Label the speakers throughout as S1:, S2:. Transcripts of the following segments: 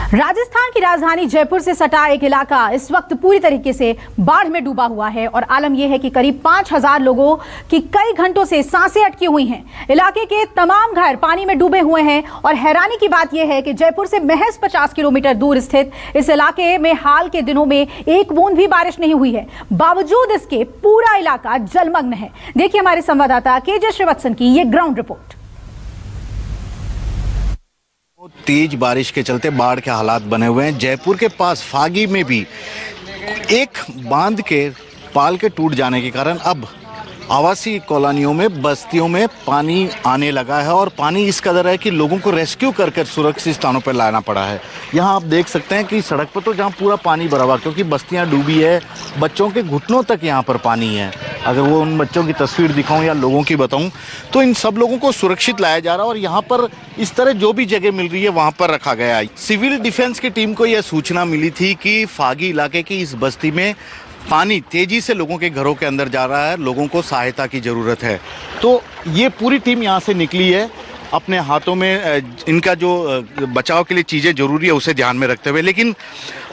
S1: राजस्थान की राजधानी जयपुर से सटा एक इलाका इस वक्त पूरी तरीके से बाढ़ में डूबा हुआ है और आलम यह है कि करीब 5000 लोगों की कई घंटों से सांसें अटकी हुई हैं। इलाके के तमाम घर पानी में डूबे हुए हैं और हैरानी की बात यह है कि जयपुर से महज 50 किलोमीटर दूर स्थित इस इलाके में हाल के दिनों में एक बूंद भी बारिश नहीं हुई है। बावजूद इसके पूरा इलाका जलमग्न है। देखिए हमारे संवाददाता केजे श्रीवत्सन की ये ग्राउंड रिपोर्ट।
S2: तेज बारिश के चलते बाढ़ के हालात बने हुए हैं। जयपुर के पास फागी में भी एक बांध के पाल के टूट जाने के कारण अब आवासीय कॉलोनियों में बस्तियों में पानी आने लगा है और पानी इस कदर है कि लोगों को रेस्क्यू कर सुरक्षित स्थानों पर लाना पड़ा है। यहाँ आप देख सकते हैं कि सड़क पर तो जहाँ पूरा पानी भरा हुआ क्योंकि बस्तियाँ डूबी है, बच्चों के घुटनों तक यहाँ पर पानी है। अगर वो उन बच्चों की तस्वीर दिखाऊं या लोगों की बताऊं तो इन सब लोगों को सुरक्षित लाया जा रहा है और यहाँ पर इस तरह जो भी जगह मिल रही है वहाँ पर रखा गया है। सिविल डिफेंस की टीम को यह सूचना मिली थी कि फागी इलाके की इस बस्ती में पानी तेजी से लोगों के घरों के अंदर जा रहा है, लोगों को सहायता की ज़रूरत है। तो ये पूरी टीम यहाँ से निकली है अपने हाथों में इनका जो बचाव के लिए चीज़ें ज़रूरी है उसे ध्यान में रखते हुए। लेकिन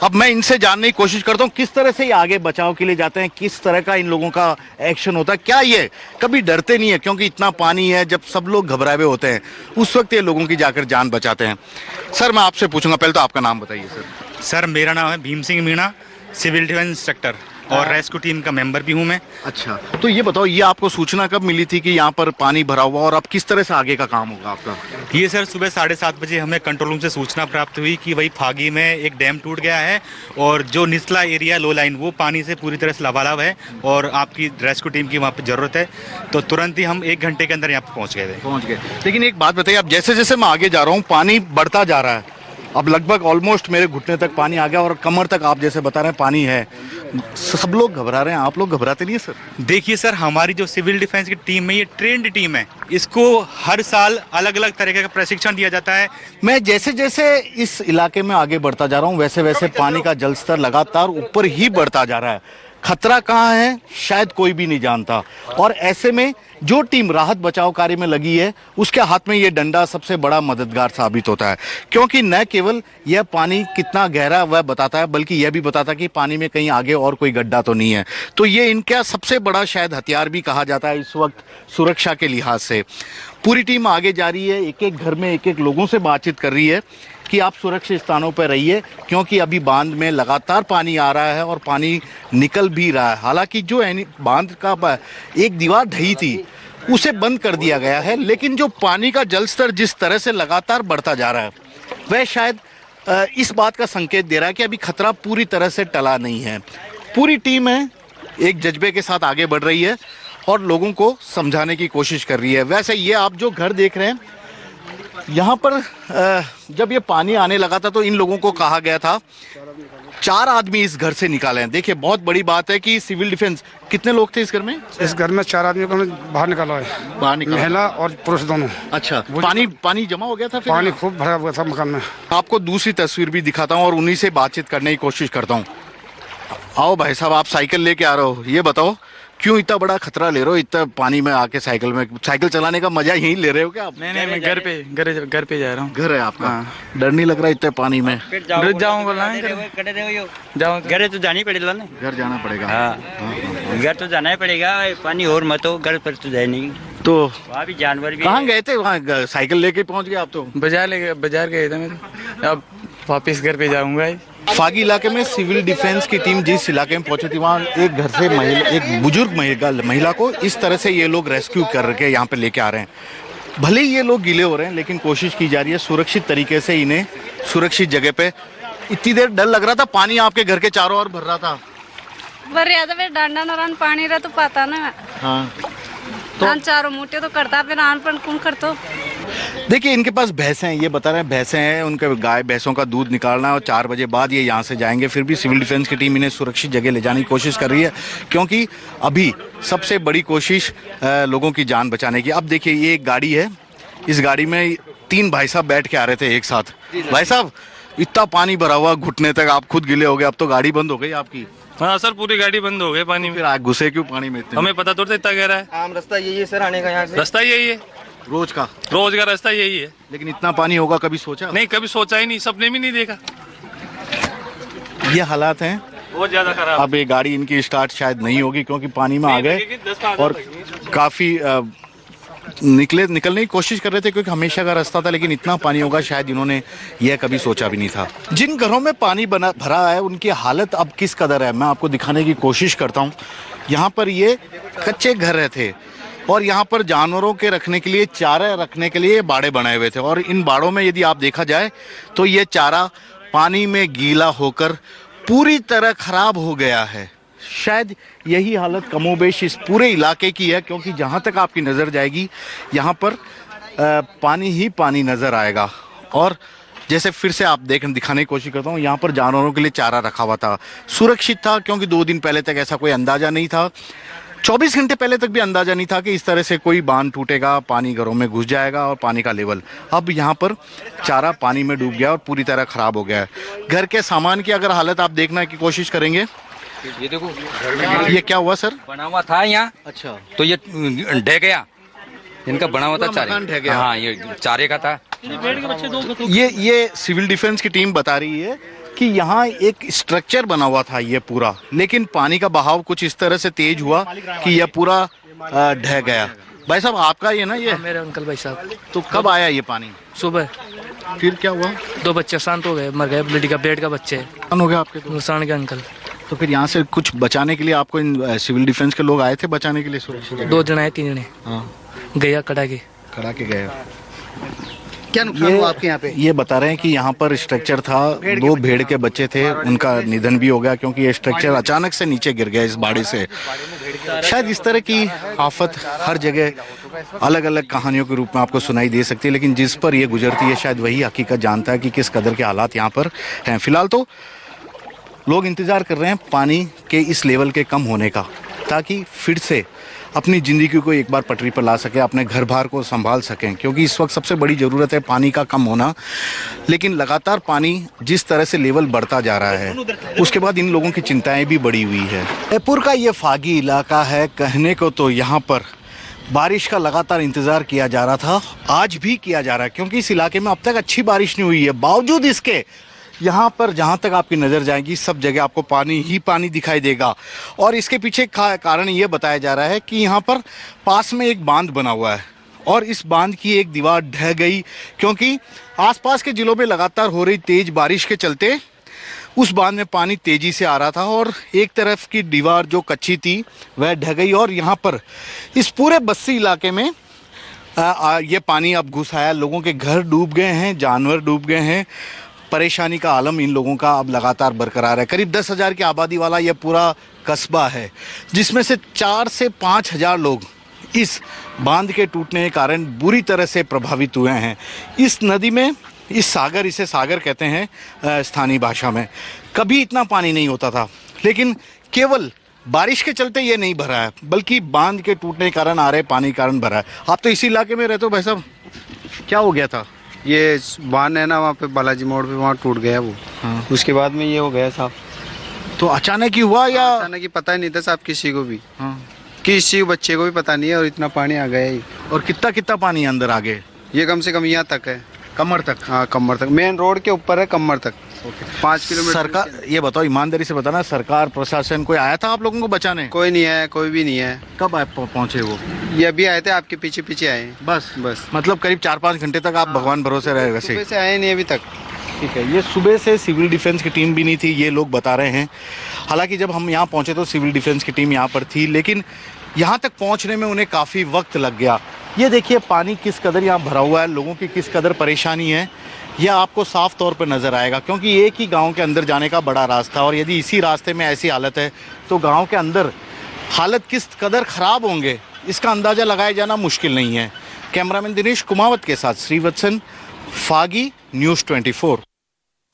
S2: अब मैं इनसे जानने की कोशिश करता हूँ किस तरह से ये आगे बचाव के लिए जाते हैं, किस तरह का इन लोगों का एक्शन होता है, क्या ये कभी डरते नहीं है क्योंकि इतना पानी है। जब सब लोग घबराए हुए होते हैं उस वक्त ये लोगों की जाकर जान बचाते हैं। सर मैं आपसे पूछूंगा, पहले तो आपका नाम बताइए।
S3: सर मेरा नाम है Bhim Singh Meena, civil defence instructor और रेस्क्यू टीम का मेंबर भी हूं मैं।
S2: अच्छा, तो ये बताओ ये आपको सूचना कब मिली थी कि यहाँ पर पानी भरा हुआ और अब किस तरह से आगे का काम होगा आपका?
S3: ये सर सुबह 7:30 बजे हमें कंट्रोल रूम से सूचना प्राप्त हुई कि वही फागी में एक डैम टूट गया है और जो निचला एरिया लो लाइन वो पानी से पूरी तरह से लबालब है और आपकी रेस्क्यू टीम की वहाँ पर जरूरत है। तो तुरंत ही हम 1 घंटे के अंदर यहाँ पर पहुँच गए।
S2: लेकिन एक बात बताइए, अब जैसे जैसे मैं आगे जा रहा हूँ पानी बढ़ता जा रहा है, अब लगभग ऑलमोस्ट मेरे घुटने तक पानी आ गया और कमर तक आप जैसे बता रहे हैं पानी है। सब लोग घबरा रहे हैं, आप लोग घबराते नहीं है सर?
S3: देखिए सर, हमारी जो सिविल डिफेंस की टीम है ये ट्रेंड टीम है, इसको हर साल अलग अलग तरीके का प्रशिक्षण दिया जाता है।
S2: मैं जैसे जैसे इस इलाके में आगे बढ़ता जा रहा हूँ वैसे वैसे पानी का जल स्तर लगातार ऊपर ही बढ़ता जा रहा है। खतरा कहाँ है शायद कोई भी नहीं जानता और ऐसे में जो टीम राहत बचाव कार्य में लगी है उसके हाथ में ये डंडा सबसे बड़ा मददगार साबित होता है क्योंकि न केवल यह पानी कितना गहरा वह बताता है बल्कि यह भी बताता है कि पानी में कहीं आगे और कोई गड्ढा तो नहीं है। तो ये इनका सबसे बड़ा शायद हथियार भी कहा जाता है इस वक्त सुरक्षा के लिहाज से। पूरी टीम आगे जा रही है, एक एक घर में एक एक लोगों से बातचीत कर रही है कि आप सुरक्षित स्थानों पर रहिए क्योंकि अभी बांध में लगातार पानी आ रहा है और पानी निकल भी रहा है। हालांकि जो बांध का एक दीवार ढही थी उसे बंद कर दिया गया है, लेकिन जो पानी का जल स्तर जिस तरह से लगातार बढ़ता जा रहा है वह शायद इस बात का संकेत दे रहा है कि अभी खतरा पूरी तरह से टला नहीं है। पूरी टीम है एक जज्बे के साथ आगे बढ़ रही है और लोगों को समझाने की कोशिश कर रही है। वैसे ये आप जो घर देख रहे हैं यहाँ पर जब ये पानी आने लगा था तो इन लोगों को कहा गया था 4 आदमी इस घर से निकाले हैं। देखिए बहुत बड़ी बात है कि सिविल डिफेंस, कितने लोग थे इस घर में?
S4: इस घर में 4 आदमी को हमने बाहर निकाला है, महिला और पुरुष दोनों।
S2: अच्छा, पानी जमा हो गया था फिर?
S4: पानी खूब भरा हुआ था मकान में।
S2: आपको दूसरी तस्वीर भी दिखाता हूँ और उन्हीं से बातचीत करने की कोशिश करता हूँ। आओ भाई साहब, आप साइकिल लेके आ रहे हो, ये बताओ क्यों इतना बड़ा खतरा ले रहे हो? इतना पानी में आके साइकिल चलाने का मजा यहीं ले रहे हो क्या आप?
S5: नहीं, मैं घर पे जा रहा हूँ।
S2: घर है आपका? हाँ। डर नहीं लग रहा इतने पानी में?
S5: घर तो जाना ही पड़ेगा ना।
S2: घर जाना पड़ेगा?
S5: हाँ, घर तो जाना ही पड़ेगा। पानी और मत हो, घर पर तो जाए नहीं।
S2: तो
S5: वहाँ भी जानवर भी।
S2: कहाँ गए थे? वहाँ साइकिल लेके पहुँच गए आप? तो
S5: बाजार गए थे मैं, अब वापिस घर पे जाऊंगा।
S2: फागी इलाके में सिविल डिफेंस की टीम जिस इलाके में पहुंची थी वहाँ एक घर से एक बुजुर्ग महिला को इस तरह से ये लोग रेस्क्यू करके यहाँ पे लेके आ रहे हैं। भले ही ये लोग गीले हो रहे हैं लेकिन कोशिश की जा रही है सुरक्षित तरीके से इन्हें सुरक्षित जगह पे। इतनी देर डर लग रहा था, पानी आपके घर के चारों ओर भर रहा था?
S6: भर रहा था, फिर डांडा नारायण पानी रहा तो पता ना। हाँ, तो चारों मोटे तो करता फिर आनपन कौन करता।
S2: देखिए इनके पास भैंसें हैं, ये बता रहे हैं भैंसें हैं, उनके गाय भैंसों का दूध निकालना है और 4 बजे बाद ये यहाँ से जाएंगे। फिर भी सिविल डिफेंस की टीम इन्हें सुरक्षित जगह ले जाने की कोशिश कर रही है क्योंकि अभी सबसे बड़ी कोशिश लोगों की जान बचाने की। अब देखिए ये एक गाड़ी है, इस गाड़ी में 3 भाई साहब बैठ के आ रहे थे एक साथ। भाई साहब इतना पानी भरा हुआ घुटने तक, आप खुद गिले हो गए, अब तो गाड़ी बंद हो गई आपकी?
S7: हाँ सर, पूरी गाड़ी बंद हो गई पानी में।
S2: फिर आग घुसे क्यों पानी में?
S7: हमें पता थोड़ा इतना गहरा है।
S8: आम रास्ता यही है सर आने का, यहाँ से
S7: रास्ता यही है,
S2: रोज का
S7: रास्ता यही है।
S2: लेकिन इतना पानी होगा कभी सोचा?
S7: नहीं, कभी सोचा ही नहीं, सपने में नहीं देखा।
S2: ये हालात हैं,
S7: बहुत ज्यादा खराब।
S2: अब ये गाड़ी इनकी स्टार्ट शायद नहीं होगी क्योंकि पानी में आ गए और काफ़ी निकलने की कोशिश कर रहे थे क्योंकि हमेशा का रास्ता था, लेकिन इतना पानी होगा शायद इन्होंने यह कभी सोचा भी नहीं था। जिन घरों में पानी भरा है उनकी हालत अब किस कदर है मैं आपको दिखाने की कोशिश करता हूँ। यहाँ पर ये कच्चे घर थे और यहाँ पर जानवरों के रखने के लिए, चारा रखने के लिए बाड़े बनाए हुए थे और इन बाड़ों में यदि आप देखा जाए तो ये चारा पानी में गीला होकर पूरी तरह खराब हो गया है। शायद यही हालत कमोबेश इस पूरे इलाके की है क्योंकि जहाँ तक आपकी नज़र जाएगी यहाँ पर पानी ही पानी नज़र आएगा। और जैसे फिर से आप दिखाने की कोशिश करता हूँ, यहाँ पर जानवरों के लिए चारा रखा हुआ था, सुरक्षित था क्योंकि 2 दिन पहले तक ऐसा कोई अंदाज़ा नहीं था, 24 घंटे पहले तक भी अंदाज़ा नहीं था कि इस तरह से कोई बांध टूटेगा, पानी घरों में घुस जाएगा और पानी का लेवल। अब यहाँ पर चारा पानी में डूब गया और पूरी तरह ख़राब हो गया है। घर के सामान की अगर हालत आप देखने की कोशिश करेंगे,
S8: ये देखो
S2: ये क्या हुआ सर?
S8: बना हुआ था यहाँ,
S2: अच्छा,
S8: तो ये ढह गया, इनका बना हुआ था चारे। हाँ, ये चारे का था।
S2: ये सिविल डिफेंस की टीम बता रही है कि यहाँ एक स्ट्रक्चर बना हुआ था ये पूरा, लेकिन पानी का बहाव कुछ इस तरह से तेज हुआ कि यह पूरा ढह गया। भाई साहब आपका ये ना ये?
S9: मेरे अंकल भाई साहब।
S2: तो कब आया ये पानी?
S9: सुबह।
S2: फिर क्या हुआ?
S9: 2 बच्चे शांत हो गए, मर गए। बेड का बच्चे
S2: हो गया आपके?
S9: नुकसान के अंकल।
S2: तो फिर यहाँ से कुछ बचाने के लिए आपको सिविल डिफेंस के लोग आए थे बचाने के लिए?
S9: 2 जन आए, 3 जने।
S2: हाँ,
S9: गया कड़ा के गए।
S2: क्या नुकसान हुआ आपके यहाँ पे? ये बता रहे हैं कि यहाँ पर स्ट्रक्चर था, 2 भेड़ के बच्चे थे, उनका निधन भी हो गया क्योंकि ये स्ट्रक्चर अचानक से नीचे गिर गया इस बाढ़ से। शायद इस तरह की आफत हर जगह अलग अलग कहानियों के रूप में आपको सुनाई दे सकती है, लेकिन जिस पर ये गुजरती है शायद वही हकीकत जानता है कि किस कदर के हालात यहाँ पर हैं। फिलहाल तो लोग इंतज़ार कर रहे हैं पानी के इस लेवल के कम होने का, ताकि फिर से अपनी ज़िंदगी को एक बार पटरी पर ला सके, अपने घर बार को संभाल सकें, क्योंकि इस वक्त सबसे बड़ी ज़रूरत है पानी का कम होना। लेकिन लगातार पानी जिस तरह से लेवल बढ़ता जा रहा है उसके बाद इन लोगों की चिंताएं भी बढ़ी हुई है। जयपुर का ये फागी इलाका है, कहने को तो यहाँ पर बारिश का लगातार इंतज़ार किया जा रहा था, आज भी किया जा रहा है क्योंकि इस इलाके में अब तक अच्छी बारिश नहीं हुई है। बावजूद इसके यहाँ पर जहाँ तक आपकी नज़र जाएगी सब जगह आपको पानी ही पानी दिखाई देगा। और इसके पीछे कारण ये बताया जा रहा है कि यहाँ पर पास में एक बांध बना हुआ है और इस बांध की एक दीवार ढह गई क्योंकि आसपास के ज़िलों में लगातार हो रही तेज़ बारिश के चलते उस बांध में पानी तेज़ी से आ रहा था और एक तरफ की दीवार जो कच्ची थी वह ढह गई और यहाँ पर इस पूरे बस्ती इलाके में ये पानी अब घुस आया। लोगों के घर डूब गए हैं, जानवर डूब गए हैं। परेशानी का आलम इन लोगों का अब लगातार बरकरार है। करीब 10,000 की आबादी वाला यह पूरा कस्बा है, जिसमें से 4 से 5,000 लोग इस बांध के टूटने के कारण बुरी तरह से प्रभावित हुए हैं। इस नदी में इसे सागर कहते हैं स्थानीय भाषा में, कभी इतना पानी नहीं होता था, लेकिन केवल बारिश के चलते ये नहीं भरा है, बल्कि बांध के टूटने के कारण आ रहे पानी के कारण भरा है। आप तो इसी इलाके में रहते हो भाई साहब, क्या हो गया था?
S4: ये बांध है ना वहाँ पे बालाजी मोड़ पे, वहाँ टूट गया वो।
S2: हाँ।
S4: उसके बाद में ये हो गया साहब।
S2: तो अचानक ही हुआ या?
S4: अचानक ही पता ही नहीं था साहब किसी को भी।
S2: हाँ।
S4: किसी बच्चे को भी पता नहीं है और इतना पानी आ गया ही।
S2: और कितना पानी अंदर आ गए?
S4: ये कम से कम यहाँ तक है,
S2: कमर तक।
S4: हाँ कमर तक, मेन रोड के ऊपर है, कमर तक। 5 किलोमीटर।
S2: सरकार ये बताओ, ईमानदारी से बताना, सरकार प्रशासन कोई आया था आप लोगों को बचाने?
S4: कोई नहीं आया, कोई भी नहीं है।
S2: कब आए पहुंचे वो?
S4: ये अभी आए थे, आपके पीछे पीछे आए।
S2: बस मतलब करीब 4-5 घंटे तक आप भगवान भरोसे रहे वैसे?
S4: सुबह से आए नहीं अभी तक।
S2: ठीक है, ये सुबह से सिविल डिफेंस की टीम भी नहीं थी, ये लोग बता रहे हैं। हालांकि जब हम यहाँ पहुंचे तो सिविल डिफेंस की टीम यहाँ पर थी, लेकिन यहाँ तक पहुँचने में उन्हें काफ़ी वक्त लग गया। ये देखिए पानी किस कदर यहाँ भरा हुआ है, लोगों की किस कदर परेशानी है, यह आपको साफ तौर पर नज़र आएगा क्योंकि एक ही गांव के अंदर जाने का बड़ा रास्ता, और यदि इसी रास्ते में ऐसी हालत है तो गांव के अंदर हालत किस कदर ख़राब होंगे इसका अंदाज़ा लगाया जाना मुश्किल नहीं है। कैमरामैन दिनेश कुमावत के साथ श्रीवत्सन, फागी, न्यूज़ 24।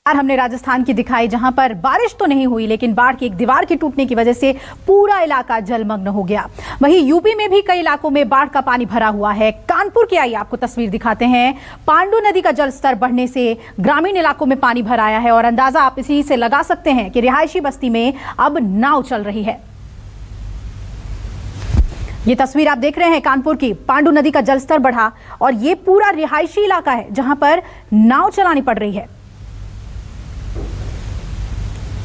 S1: हमने राजस्थान की दिखाई जहां पर बारिश तो नहीं हुई लेकिन बाढ़ की एक दीवार के टूटने की वजह से पूरा इलाका जलमग्न हो गया। वहीं यूपी में भी कई इलाकों में बाढ़ का पानी भरा हुआ है। कानपुर की आइए आपको तस्वीर दिखाते हैं। पांडु नदी का जलस्तर बढ़ने से ग्रामीण इलाकों में पानी भर आया है और अंदाजा आप इसी से लगा सकते हैं कि रिहायशी बस्ती में अब नाव चल रही है। ये तस्वीर आप देख रहे हैं कानपुर की। पांडु नदी का जलस्तर बढ़ा और ये पूरा रिहायशी इलाका है जहां पर नाव चलानी पड़ रही है।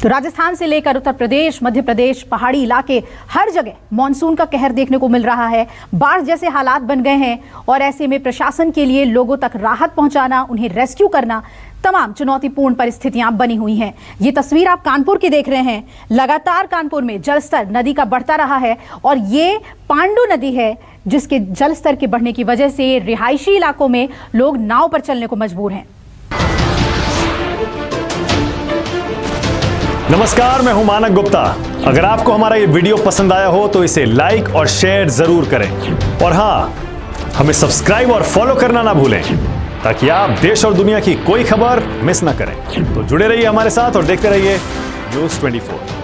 S1: तो राजस्थान से लेकर उत्तर प्रदेश, मध्य प्रदेश, पहाड़ी इलाके, हर जगह मॉनसून का कहर देखने को मिल रहा है। बाढ़ जैसे हालात बन गए हैं और ऐसे में प्रशासन के लिए लोगों तक राहत पहुंचाना, उन्हें रेस्क्यू करना, तमाम चुनौतीपूर्ण परिस्थितियां बनी हुई हैं। ये तस्वीर आप कानपुर की देख रहे हैं। लगातार कानपुर में जलस्तर नदी का बढ़ता रहा है और ये पांडु नदी है जिसके जलस्तर के बढ़ने की वजह से रिहायशी इलाकों में लोग नाव पर चलने को मजबूर हैं।
S10: नमस्कार, मैं हूं मानक गुप्ता। अगर आपको हमारा ये वीडियो पसंद आया हो तो इसे लाइक और शेयर जरूर करें और हाँ, हमें सब्सक्राइब और फॉलो करना ना भूलें ताकि आप देश और दुनिया की कोई खबर मिस ना करें। तो जुड़े रहिए हमारे साथ और देखते रहिए न्यूज़ 24।